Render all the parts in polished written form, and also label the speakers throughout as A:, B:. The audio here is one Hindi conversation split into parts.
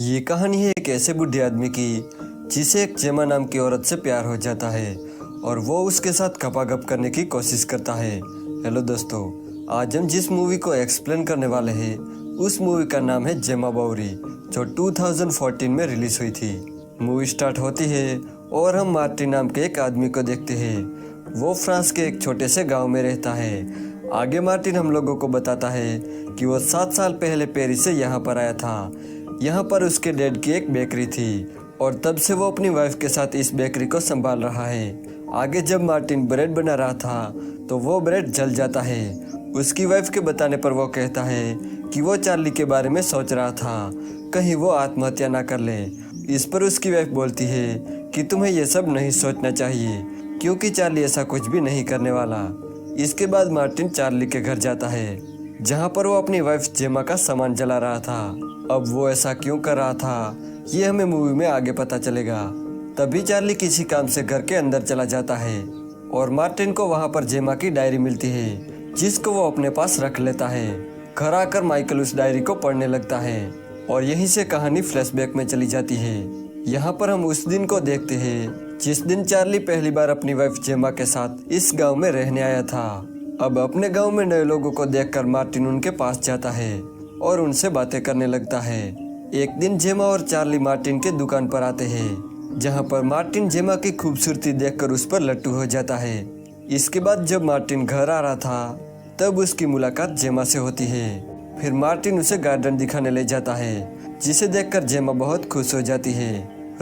A: ये कहानी है एक ऐसे बूढ़े आदमी की जिसे एक जेमा नाम की औरत से प्यार हो जाता है और वो उसके साथ गपागप करने की कोशिश करता है। हेलो दोस्तों, आज हम जिस मूवी को एक्सप्लेन करने वाले हैं उस मूवी का नाम है जेमा बावरी, जो 2014 में रिलीज हुई थी। मूवी स्टार्ट होती है और हम मार्टिन नाम के एक आदमी को देखते हैं। वो फ्रांस के एक छोटे से गाँव में रहता है। आगे मार्टिन हम लोगों को बताता है कि वो 7 साल पहले पेरिस से यहाँ पर आया था। यहाँ पर उसके डैड की एक बेकरी थी और तब से वो अपनी वाइफ के साथ इस बेकरी को संभाल रहा है। आगे जब मार्टिन ब्रेड बना रहा था तो वो ब्रेड जल जाता है। उसकी वाइफ के बताने पर वो कहता है कि वो चार्ली के बारे में सोच रहा था, कहीं वो आत्महत्या ना कर ले। इस पर उसकी वाइफ बोलती है कि तुम्हें ये सब नहीं सोचना चाहिए क्योंकि चार्ली ऐसा कुछ भी नहीं करने वाला। इसके बाद मार्टिन चार्ली के घर जाता है जहाँ पर वो अपनी वाइफ जेमा का सामान जला रहा था। अब वो ऐसा क्यों कर रहा था ये हमें मूवी में आगे पता चलेगा। तभी चार्ली किसी काम से घर के अंदर चला जाता है और मार्टिन को वहाँ पर जेमा की डायरी मिलती है जिसको वो अपने पास रख लेता है। घर आकर माइकल उस डायरी को पढ़ने लगता है और यहीं से कहानी फ्लैशबैक में चली जाती है। यहाँ पर हम उस दिन को देखते हैं जिस दिन चार्ली पहली बार अपनी वाइफ जेमा के साथ इस गाँव में रहने आया था। अब अपने गाँव में नए लोगों को देखकर मार्टिन उनके पास जाता है और उनसे बातें करने लगता है। एक दिन जेमा और चार्ली मार्टिन के दुकान पर आते हैं जहां पर मार्टिन जेमा की खूबसूरती देखकर उस पर लट्टू हो जाता है। इसके बाद जब मार्टिन घर आ रहा था तब उसकी मुलाकात जेमा से होती है। फिर मार्टिन उसे गार्डन दिखाने ले जाता है जिसे देखकर जेमा बहुत खुश हो जाती है।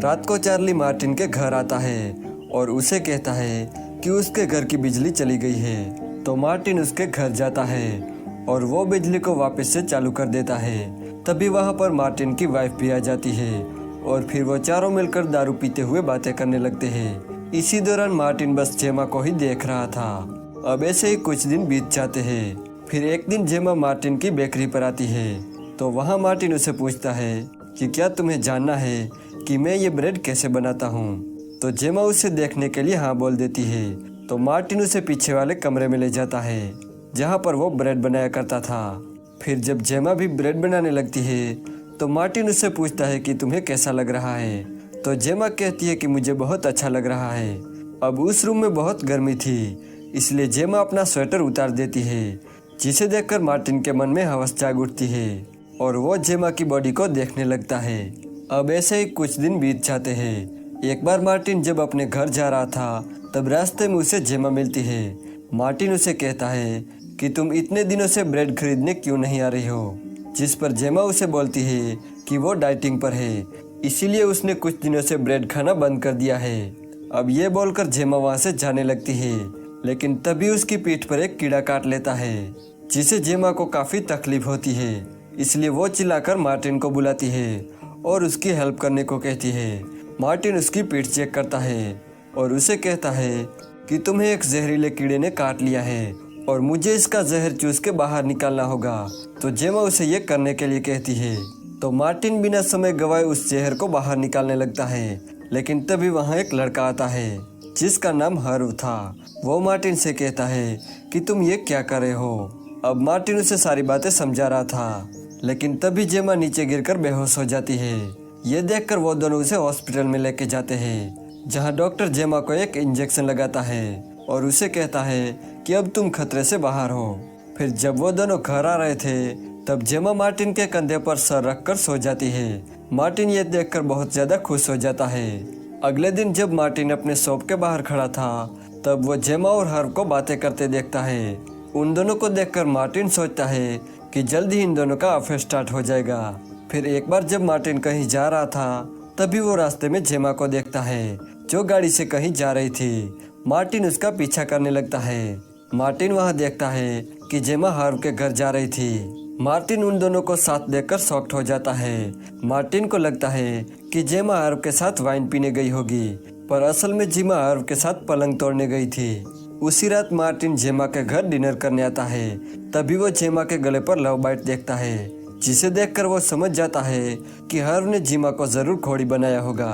A: रात को चार्ली मार्टिन के घर आता है और उसे कहता है कि उसके घर की बिजली चली गई है। तो मार्टिन उसके घर जाता है और वो बिजली को वापस से चालू कर देता है। तभी वहाँ पर मार्टिन की वाइफ भी आ जाती है और फिर वो चारों मिलकर दारू पीते हुए बातें करने लगते हैं। इसी दौरान मार्टिन बस जेमा को ही देख रहा था। अब ऐसे ही कुछ दिन बीत जाते हैं। फिर एक दिन जेमा मार्टिन की बेकरी पर आती है तो वहाँ मार्टिन उसे पूछता है कि क्या तुम्हें जानना है कि मैं ये ब्रेड कैसे बनाता हूँ। तो जेमा उसे देखने के लिए हाँ बोल देती है। तो मार्टिन उसे पीछे वाले कमरे में ले जाता है जहाँ पर वो ब्रेड बनाया करता था। फिर जब जेमा भी ब्रेड बनाने लगती है तो मार्टिन उससे पूछता है कि तुम्हें कैसा लग रहा है। तो जेमा कहती है कि मुझे बहुत अच्छा लग रहा है। अब उस रूम में बहुत गर्मी थी इसलिए जेमा अपना स्वेटर उतार देती है जिसे देखकर मार्टिन के मन में हवस जाग उठती है और वो जेमा की बॉडी को देखने लगता है। अब ऐसे ही कुछ दिन बीत जाते हैं। एक बार मार्टिन जब अपने घर जा रहा था तब रास्ते में उसे जेमा मिलती है। मार्टिन उसे कहता है कि तुम इतने दिनों से ब्रेड खरीदने क्यों नहीं आ रही हो, जिस पर जेमा उसे बोलती है कि वो डाइटिंग पर है इसीलिए उसने कुछ दिनों से ब्रेड खाना बंद कर दिया है। अब ये बोलकर जेमा वहाँ से जाने लगती है लेकिन तभी उसकी पीठ पर एक कीड़ा काट लेता है जिसे जेमा को काफ़ी तकलीफ होती है। इसलिए वो चिल्लाकर मार्टिन को बुलाती है और उसकी हेल्प करने को कहती है। मार्टिन उसकी पीठ चेक करता है और उसे कहता है कि तुम्हें एक जहरीले कीड़े ने काट लिया है और मुझे इसका जहर चूस के बाहर निकालना होगा। तो जेमा उसे ये करने के लिए कहती है। तो मार्टिन बिना समय गवाए उस जहर को बाहर निकालने लगता है लेकिन तभी वहाँ एक लड़का आता है जिसका नाम हर्व था। वो मार्टिन से कहता है कि तुम ये क्या कर रहे हो। अब मार्टिन उसे सारी बातें समझा रहा था लेकिन तभी जेमा नीचे गिरकर बेहोश हो जाती है। ये देखकर वो दोनों उसे हॉस्पिटल में लेके जाते हैं जहाँ डॉक्टर जेमा को एक इंजेक्शन लगाता है और उसे कहता है कि अब तुम खतरे से बाहर हो। फिर जब वो दोनों घर आ रहे थे तब जेमा मार्टिन के कंधे पर सर रखकर सो जाती है। मार्टिन ये देखकर बहुत ज़्यादा खुश हो जाता है। अगले दिन जब मार्टिन अपने शॉप के बाहर खड़ा था तब वो जेमा और हर्व को बातें करते देखता है। उन दोनों को देखकर मार्टिन सोचता है कि जल्द ही इन दोनों का अफेयर स्टार्ट हो जाएगा। फिर एक बार जब मार्टिन कहीं जा रहा था तभी वो रास्ते में जेमा को देखता है जो गाड़ी से कहीं जा रही थी। मार्टिन उसका पीछा करने लगता है। मार्टिन वहां देखता है कि जेमा हर्व के घर जा रही थी। मार्टिन उन दोनों को साथ देखकर शॉक्ड हो जाता है। मार्टिन को लगता है कि जेमा हर्व के साथ वाइन पीने गई होगी पर असल में जेमा हर्व के साथ पलंग तोड़ने गई थी। उसी रात मार्टिन जेमा के घर डिनर करने आता है। तभी वो जेमा के गले पर लव बाइट देखता है जिसे देखकर वो समझ जाता है कि हर्व ने जेमा को जरूर खोड़ी बनाया होगा।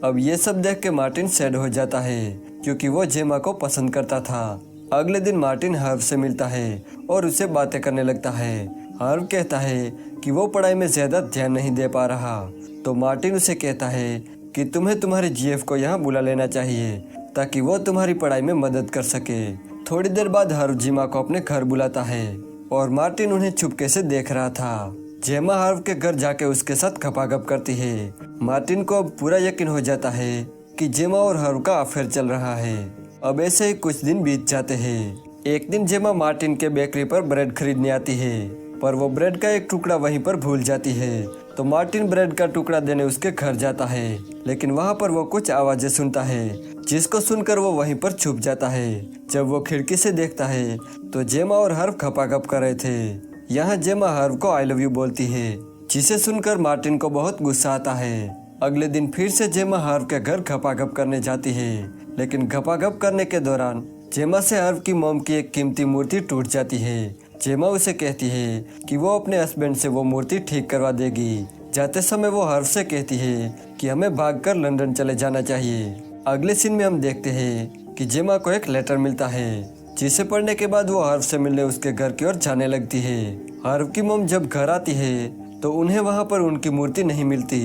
A: अब ये सब देख के मार्टिन सैड हो जाता है क्योंकि वो जेमा को पसंद करता था। अगले दिन मार्टिन हर्व से मिलता है और उसे बातें करने लगता है। हर्व कहता है कि वो पढ़ाई में ज़्यादा ध्यान नहीं दे पा रहा तो मार्टिन उसे कहता है कि तुम्हें तुम्हारे जीएफ को यहाँ बुला लेना चाहिए ताकि वो तुम्हारी पढ़ाई में मदद कर सके। थोड़ी देर बाद हर्व जेमा को अपने घर बुलाता है और मार्टिन उन्हें चुपके से देख रहा था। जेमा हर्व के घर जाके उसके साथ खपाखप करती है। मार्टिन को अब पूरा यकीन हो जाता है कि जेमा और हर्व का अफेयर चल रहा है। अब ऐसे ही कुछ दिन बीत जाते हैं। एक दिन जेमा मार्टिन के बेकरी पर ब्रेड खरीदने आती है, पर वो ब्रेड का एक टुकड़ा वहीं पर भूल जाती है। तो मार्टिन ब्रेड का टुकड़ा देने उसके घर जाता है, लेकिन वहाँ पर वो कुछ आवाजें सुनता है, जिसको सुनकर वो वहीं पर छुप जाता है। जब वो खिड़की से देखता है तो जेमा और हर्व खपाखप कर रहे थे। यहाँ जेमा हर्व को आई लव यू बोलती है, जिसे सुनकर मार्टिन को बहुत गुस्सा आता है। अगले दिन फिर से जेमा हर्व के घर खपाखप करने जाती है, लेकिन खपाखप करने के दौरान जेमा से हर्व की मॉम की एक कीमती मूर्ति टूट जाती है। जेमा उसे कहती है कि वो अपने हस्बैंड से वो मूर्ति ठीक करवा देगी। जाते समय वो हर्व से कहती है कि हमें भागकर लंदन चले जाना चाहिए। अगले सीन में हम देखते हैं कि जेमा को एक लेटर मिलता है, जिसे पढ़ने के बाद वो हर्व से मिलने उसके घर की ओर जाने लगती है। हर्व की मॉम जब घर आती है तो उन्हें वहाँ पर उनकी मूर्ति नहीं मिलती।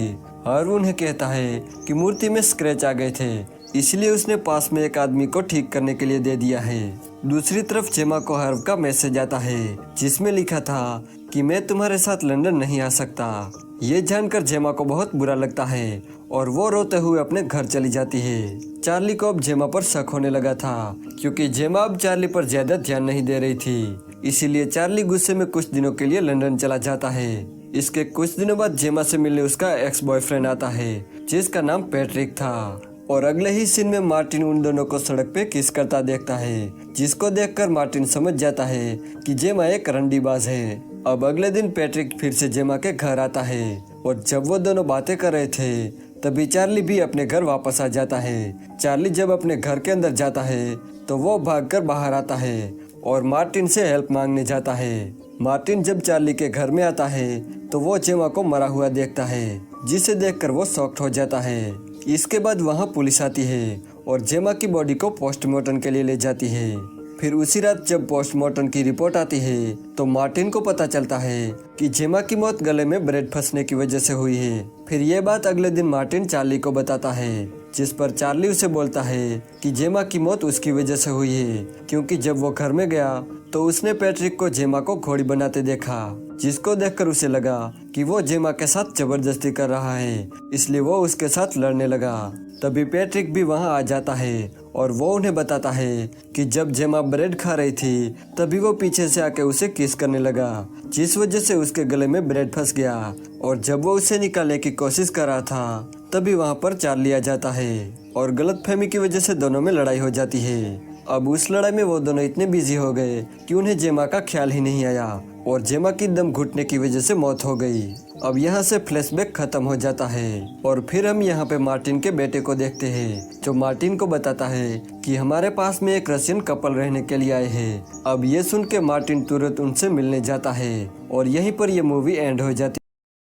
A: हर्व उन्हें कहता है कि मूर्ति में स्क्रैच आ गए थे, इसलिए उसने पास में एक आदमी को ठीक करने के लिए दे दिया है। दूसरी तरफ जेमा को हर्व का मैसेज आता है, जिसमें लिखा था कि मैं तुम्हारे साथ लंदन नहीं आ सकता। ये जानकर जेमा को बहुत बुरा लगता है और वो रोते हुए अपने घर चली जाती है। चार्ली को अब जेमा पर शक होने लगा था, क्योंकि जेमा अब चार्ली पर ज्यादा ध्यान नहीं दे रही थी। इसीलिए चार्ली गुस्से में कुछ दिनों के लिए लंदन चला जाता है। इसके कुछ दिनों बाद जेमा से मिलने उसका एक्स बॉयफ्रेंड आता है, जिसका नाम पैट्रिक था। और अगले ही सीन में मार्टिन उन दोनों को सड़क पे किस करता देखता है, जिसको देखकर मार्टिन समझ जाता है कि जेमा एक रंडीबाज है। अब अगले दिन पैट्रिक फिर से जेमा के घर आता है, और जब वो दोनों बातें कर रहे थे तभी चार्ली भी अपने घर वापस आ जाता है। चार्ली जब अपने घर के अंदर जाता है तो वो भागकर बाहर आता है और मार्टिन से हेल्प मांगने जाता है। मार्टिन जब चार्ली के घर में आता है तो वो जेमा को मरा हुआ देखता है, जिसे देखकर वो शॉक्ड हो जाता है। इसके बाद वहाँ पुलिस आती है और जेमा की बॉडी को पोस्टमार्टम के लिए ले जाती है। फिर उसी रात जब पोस्टमार्टम की रिपोर्ट आती है तो मार्टिन को पता चलता है कि जेमा की मौत गले में ब्रेड फंसने की वजह से हुई है। फिर ये बात अगले दिन मार्टिन चार्ली को बताता है, जिस पर चार्ली उसे बोलता है कि जेमा की मौत उसकी वजह से हुई है, क्योंकि जब वो घर में गया तो उसने पैट्रिक को जेमा को घोड़ी बनाते देखा, जिसको देखकर उसे लगा कि वो जेमा के साथ जबरदस्ती कर रहा है, इसलिए वो उसके साथ लड़ने लगा। तभी पैट्रिक भी वहां आ जाता है और वो उन्हें बताता है कि जब जेमा ब्रेड खा रही थी तभी वो पीछे से आके उसे किस करने लगा, जिस वजह से उसके गले में ब्रेड फंस गया। और जब वो उसे निकालने की कोशिश कर रहा था तभी वहां पर चार्ली आ जाता है और गलतफहमी की वजह से दोनों में लड़ाई हो जाती है। अब उस लड़ाई में वो दोनों इतने बिजी हो गए कि उन्हें जेमा का ख्याल ही नहीं आया और जेमा की दम घुटने की वजह से मौत हो गई। अब यहाँ से फ्लैशबैक खत्म हो जाता है और फिर हम यहाँ पे मार्टिन के बेटे को देखते हैं, जो मार्टिन को बताता है कि हमारे पास में एक रशियन कपल रहने के लिए आए हैं। अब ये सुन के मार्टिन तुरंत उनसे मिलने जाता है और यहीं पर यह मूवी एंड हो जाती है।